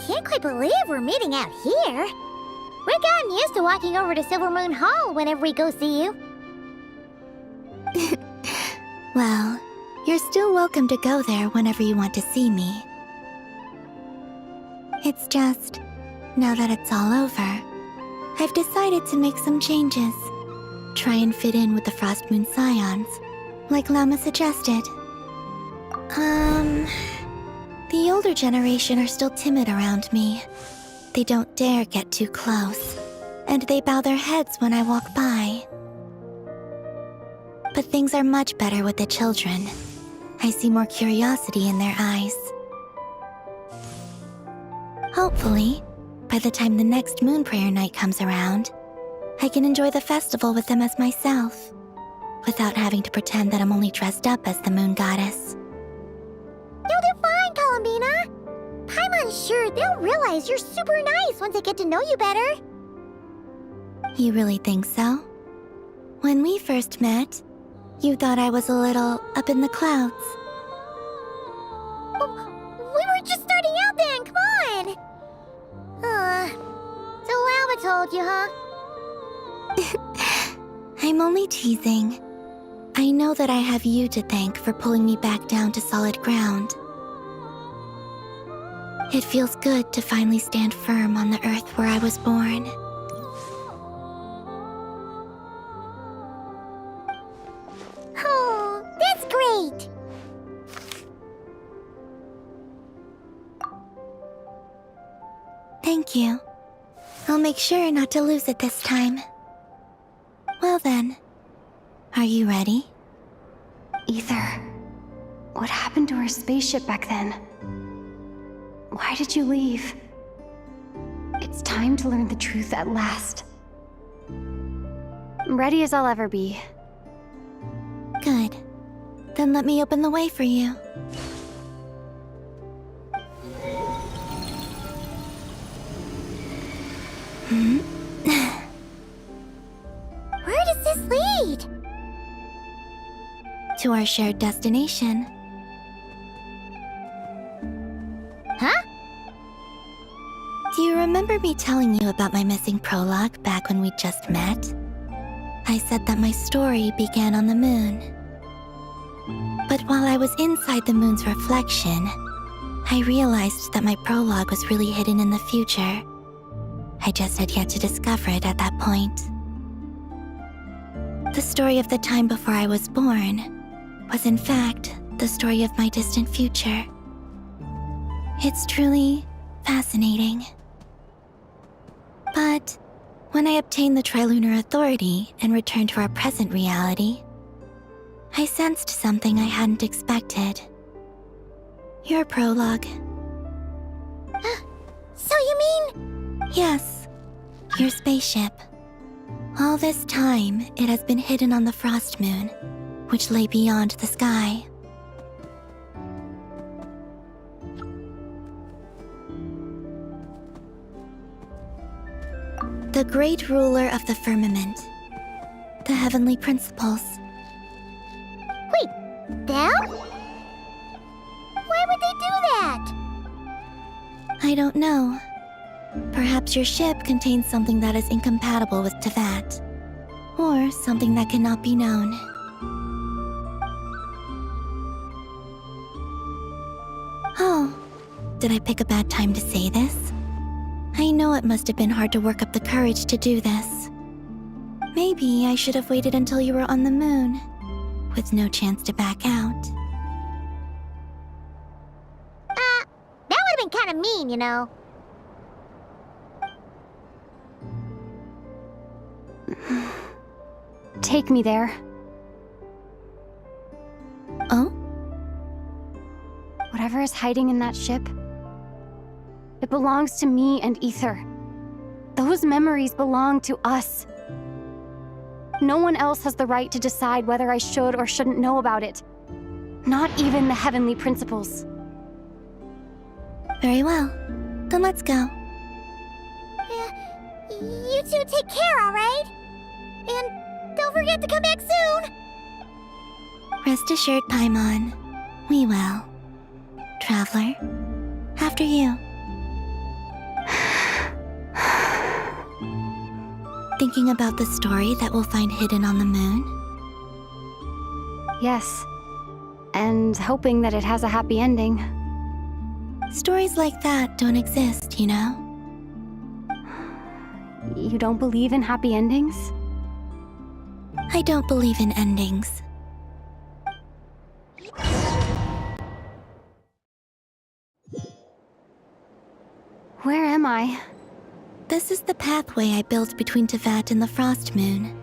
can't quite believe we're meeting out here. We've gotten used to walking over to Silver Moon Hall whenever we go see you. Well, you're still welcome to go there whenever you want to see me. It's just, now that it's all over, I've decided to make some changes. Try and fit in with the Frost Moon Scions, like Llama suggested. The older generation are still timid around me. They don't dare get too close, and they bow their heads when I walk by. But things are much better with the children. I see more curiosity in their eyes. Hopefully, by the time the next Moon Prayer Night comes around, I can enjoy the festival with them as myself, without having to pretend that I'm only dressed up as the Moon Goddess. You'll do fine, Colombina. Paimon's sure they'll realize you're super nice once they get to know you better. You really think so? When we first met, you thought I was a little up in the clouds. We were just starting out then, come on! So Llama told you, huh? I'm only teasing. I know that I have you to thank for pulling me back down to solid ground. It feels good to finally stand firm on the earth where I was born. Oh, that's great! Thank you. I'll make sure not to lose it this time. Well then, are you ready? Ether, what happened to our spaceship back then? Why did you leave? It's time to learn the truth at last. I'm ready as I'll ever be. Good. Then let me open the way for you. Where does this lead? To our shared destination. Huh? Do you remember me telling you about my missing prologue back when we just met? I said that my story began on the moon. But while I was inside the moon's reflection, I realized that my prologue was really hidden in the future. I just had yet to discover it at that point. The story of the time before I was born was in fact the story of my distant future. It's truly fascinating. But when I obtained the Trilunar Authority and returned to our present reality, I sensed something I hadn't expected. Your prologue. So you mean... Yes, your spaceship. All this time, it has been hidden on the Frost Moon, which lay beyond the sky. The great ruler of the firmament. The heavenly principles. Wait, them? Why would they do that? I don't know. Perhaps your ship contains something that is incompatible with Tevat. Or something that cannot be known. Oh, did I pick a bad time to say this? I know it must have been hard to work up the courage to do this. Maybe I should have waited until you were on the moon, with no chance to back out. That would have been kind of mean, you know. Take me there. Oh? Whatever is hiding in that ship, it belongs to me and Ether. Those memories belong to us. No one else has the right to decide whether I should or shouldn't know about it. Not even the heavenly principles. Very well. Then let's go. You two take care, alright? And don't forget to come back soon! Rest assured, Paimon. We will. Traveler, after you. Thinking about the story that we'll find hidden on the moon? Yes. And hoping that it has a happy ending. Stories like that don't exist, you know? You don't believe in happy endings? I don't believe in endings. Where am I? This is the pathway I built between Teyvat and the Frost Moon.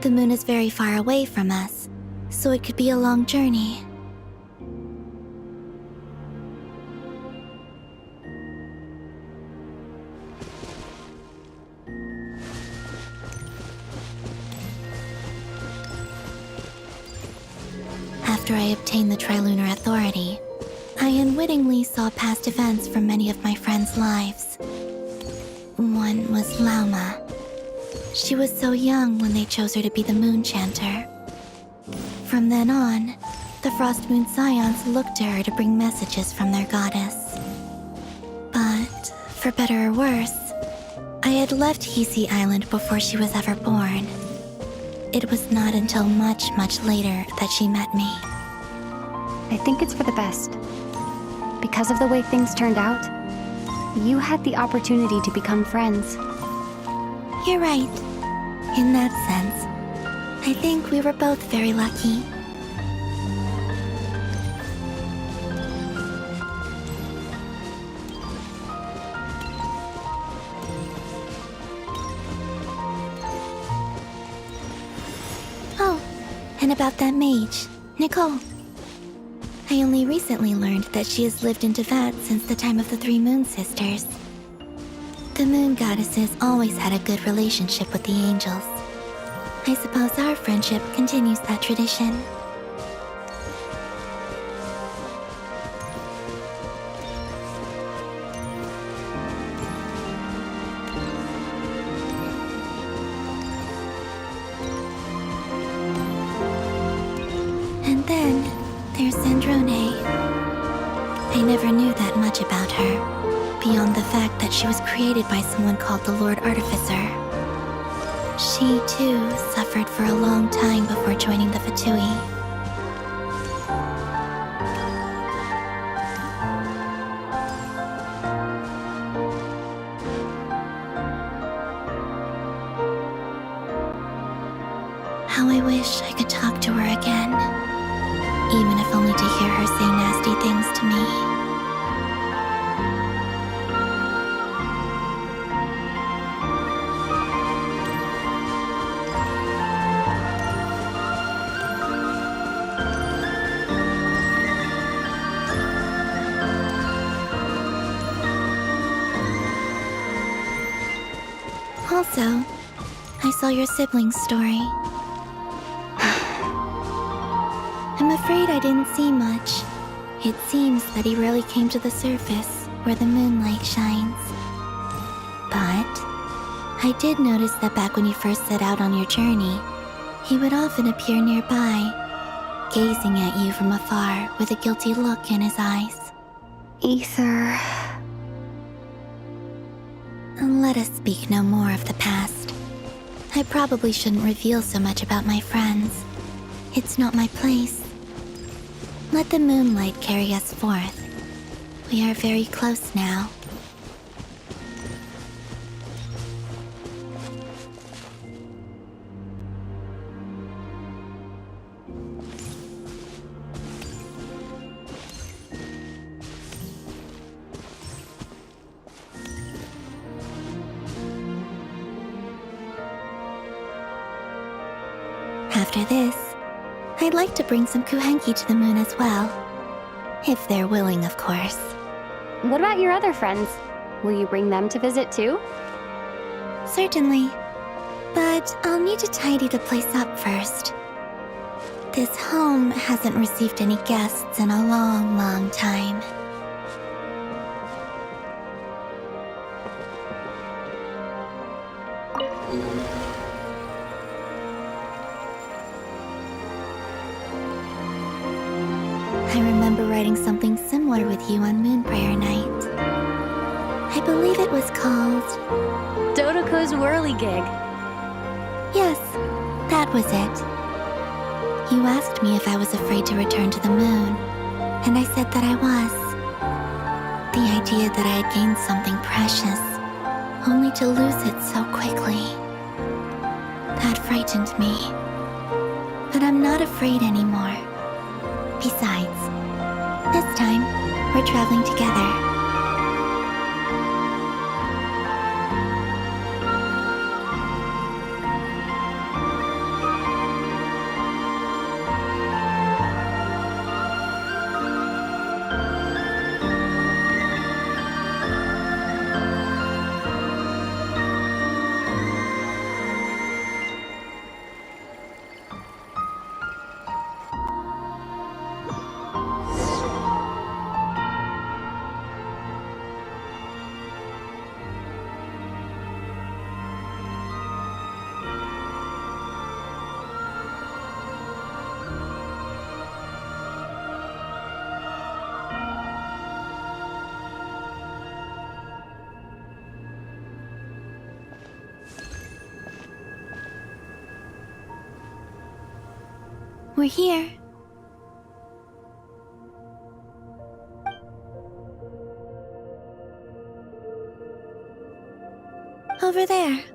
The moon is very far away from us, so it could be a long journey. After I obtained the Trilunar Authority, I unwittingly saw past events from many of my friends' lives. One was Lauma. She was so young when they chose her to be the Moon Chanter. From then on, the Frost Moon Scions looked to her to bring messages from their goddess. But, for better or worse, I had left Hisi Island before she was ever born. It was not until much, much later that she met me. I think it's for the best. Because of the way things turned out, you had the opportunity to become friends. You're right. In that sense, I think we were both very lucky. Oh, and about that mage, Nicole. I only recently learned that she has lived in Teyvat since the time of the Three Moon Sisters. The Moon Goddesses always had a good relationship with the angels. I suppose our friendship continues that tradition. And then, there's Sandrone. I never knew that much about her, beyond the fact that she was created by someone called the Lord Artificer. She, too, suffered for a long time before joining the VIII. How I wish I could talk to her again, even if only to hear her say nasty things to me. Also, I saw your sibling's story. I'm afraid I didn't see much. It seems that he rarely came to the surface, where the moonlight shines. But I did notice that back when you first set out on your journey, he would often appear nearby, gazing at you from afar with a guilty look in his eyes. Ether. Let us speak no more of the past. I probably shouldn't reveal so much about my friends. It's not my place. Let the moonlight carry us forth. We are very close now. After this, I'd like to bring some kuhenki to the moon as well. If they're willing, of course. What about your other friends? Will you bring them to visit too? Certainly. But I'll need to tidy the place up first. This home hasn't received any guests in a long, long time. I remember writing something similar with you on Moon Prayer Night. I believe it was called... Dodoko's whirligig. Yes, that was it. You asked me if I was afraid to return to the moon, and I said that I was. The idea that I had gained something precious, only to lose it so quickly. That frightened me. But I'm not afraid anymore. Besides, this time, we're traveling together. We're here. Over there.